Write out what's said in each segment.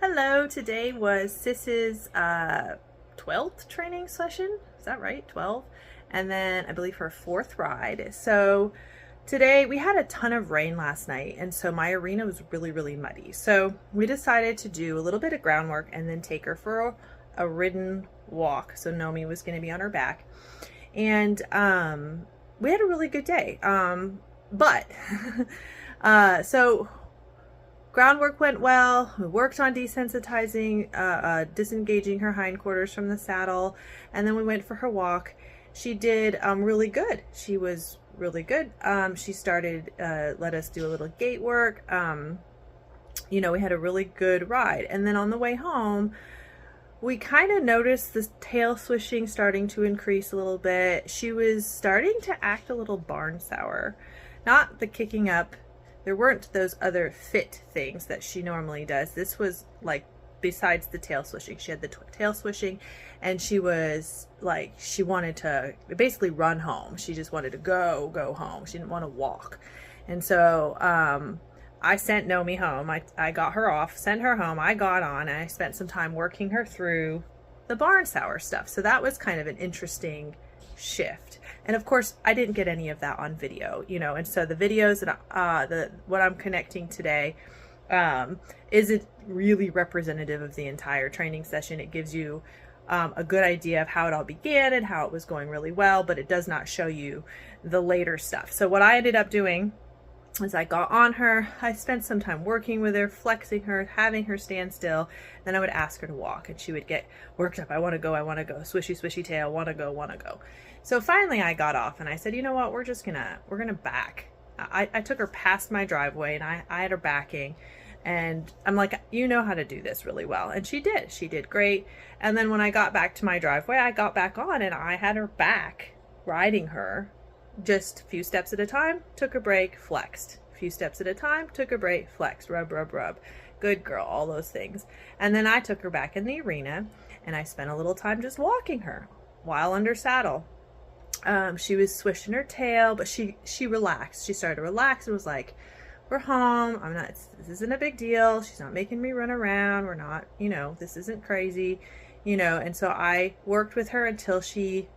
Hello, today was Sis's 12th training session. Is that right? 12. And then I believe her 4th ride. So today we had a ton of rain last night, and so my arena was really muddy. So we decided to do a little bit of groundwork and then take her for a ridden walk. So Nomi was going to be on her back. And we had a really good day. So groundwork went well. We worked on desensitizing, disengaging her hindquarters from the saddle, and then we went for her walk. She did really good. She was really good. She started, let us do a little gait work. We had a really good ride. And then on the way home, we kind of noticed the tail swishing starting to increase a little bit. She was starting to act a little barn sour. Not the kicking up. There weren't those other fit things that she normally does. This was like, besides the tail swishing, she had the tail swishing, and she was like, she wanted to basically run home. She just wanted to go home. She didn't want to walk. And so I sent Nomi home. I got her off, sent her home. I got on, and I spent some time working her through the barn sour stuff. So that was kind of an interesting shift. And of course, I didn't get any of that on video, and so the videos that what I'm connecting today isn't really representative of the entire training session. It gives you a good idea of how it all began and how it was going really well, but it does not show you the later stuff. So what I ended up doing is I got on her, I spent some time working with her, flexing her, having her stand still, then I would ask her to walk, and she would get worked up. I want to go, swishy tail, want to go. So finally I got off and I said, you know what, we're gonna back. I took her past my driveway, and I had her backing, and I'm like, you know how to do this really well. And she did great. And then when I got back to my driveway, I got back on and I had her back, riding her just a few steps at a time, took a break, flexed. A few steps at a time, took a break, flexed, rub. Good girl, all those things. And then I took her back in the arena, and I spent a little time just walking her while under saddle. She was swishing her tail, but she relaxed. She started to relax and was like, we're home. This isn't a big deal. She's not making me run around. We're not, this isn't crazy, and so I worked with her until she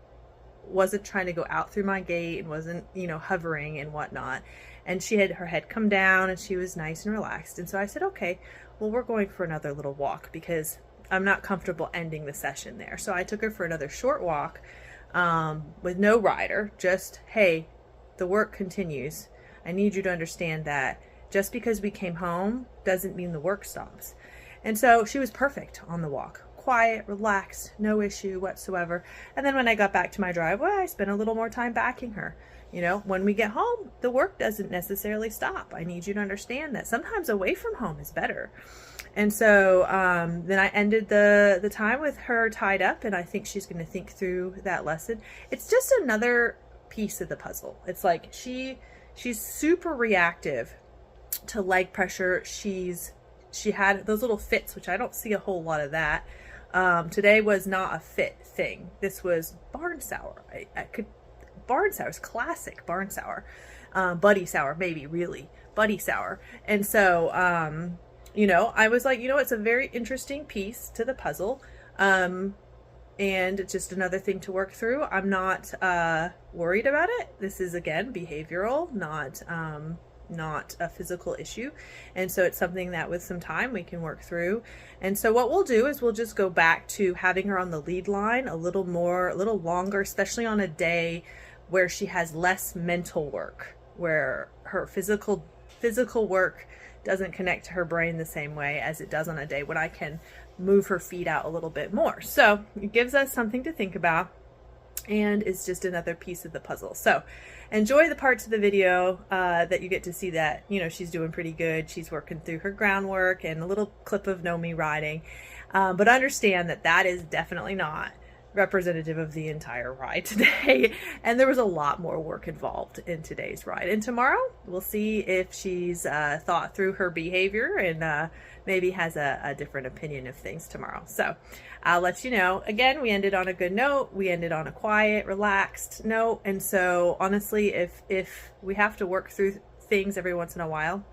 wasn't trying to go out through my gate and wasn't, hovering and whatnot. And she had her head come down and she was nice and relaxed. And so I said, okay, well, we're going for another little walk because I'm not comfortable ending the session there. So I took her for another short walk with no rider, just, hey, the work continues. I need you to understand that just because we came home doesn't mean the work stops. And so she was perfect on the walk. Quiet, relaxed, no issue whatsoever. And then when I got back to my driveway, I spent a little more time backing her. When we get home, the work doesn't necessarily stop. I need you to understand that sometimes away from home is better. And so then I ended the time with her tied up, and I think she's going to think through that lesson. It's just another piece of the puzzle. It's like she's super reactive to leg pressure. She had those little fits, which I don't see a whole lot of that. Today was not a fit thing. This was barn sour. Barn sour is classic barn sour. Buddy sour, maybe, really. Buddy sour. And so, I was like, it's a very interesting piece to the puzzle. And it's just another thing to work through. I'm not worried about it. This is, again, behavioral, not a physical issue. And so it's something that with some time we can work through. And so what we'll do is we'll just go back to having her on the lead line a little longer, especially on a day where she has less mental work, where her physical work doesn't connect to her brain the same way as it does on a day when I can move her feet out a little bit more. So it gives us something to think about, and it's just another piece of the puzzle. So enjoy the parts of the video that you get to see that, she's doing pretty good. She's working through her groundwork and a little clip of Nomi riding. But understand that is definitely not representative of the entire ride today. And there was a lot more work involved in today's ride. And tomorrow we'll see if she's thought through her behavior and maybe has a different opinion of things tomorrow. So I'll let you know. Again, we ended on a good note. We ended on a quiet, relaxed note. And so honestly, if we have to work through things every once in a while,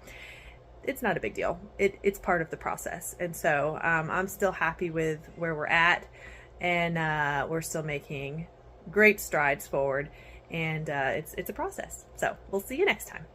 it's not a big deal. It's part of the process. And so I'm still happy with where we're at, and we're still making great strides forward, and it's a process. So we'll see you next time.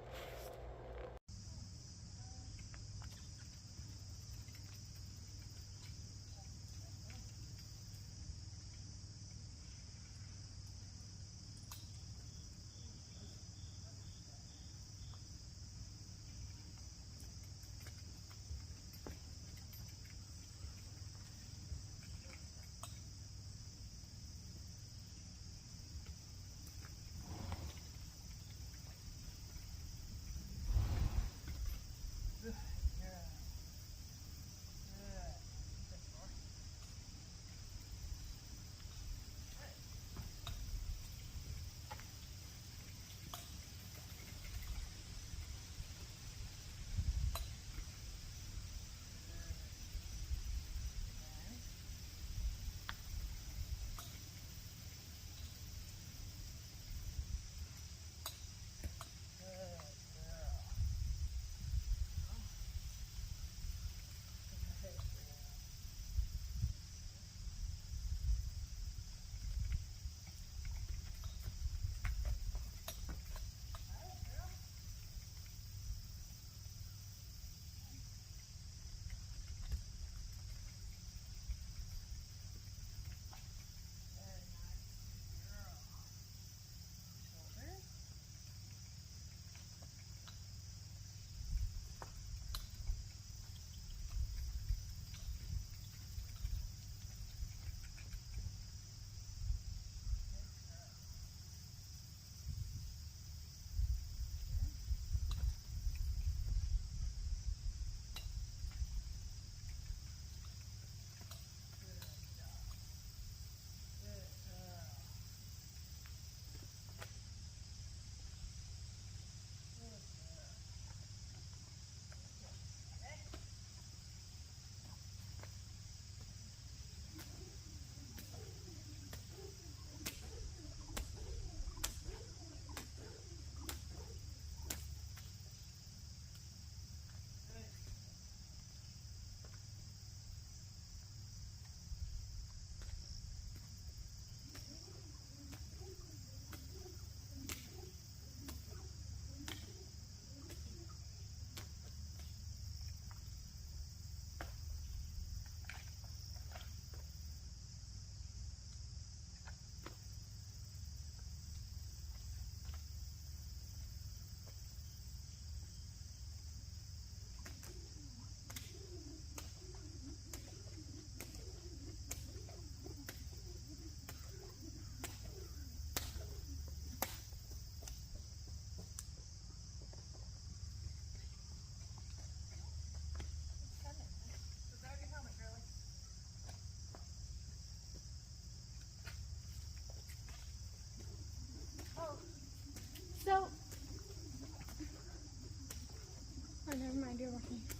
Oh, never mind, you're working.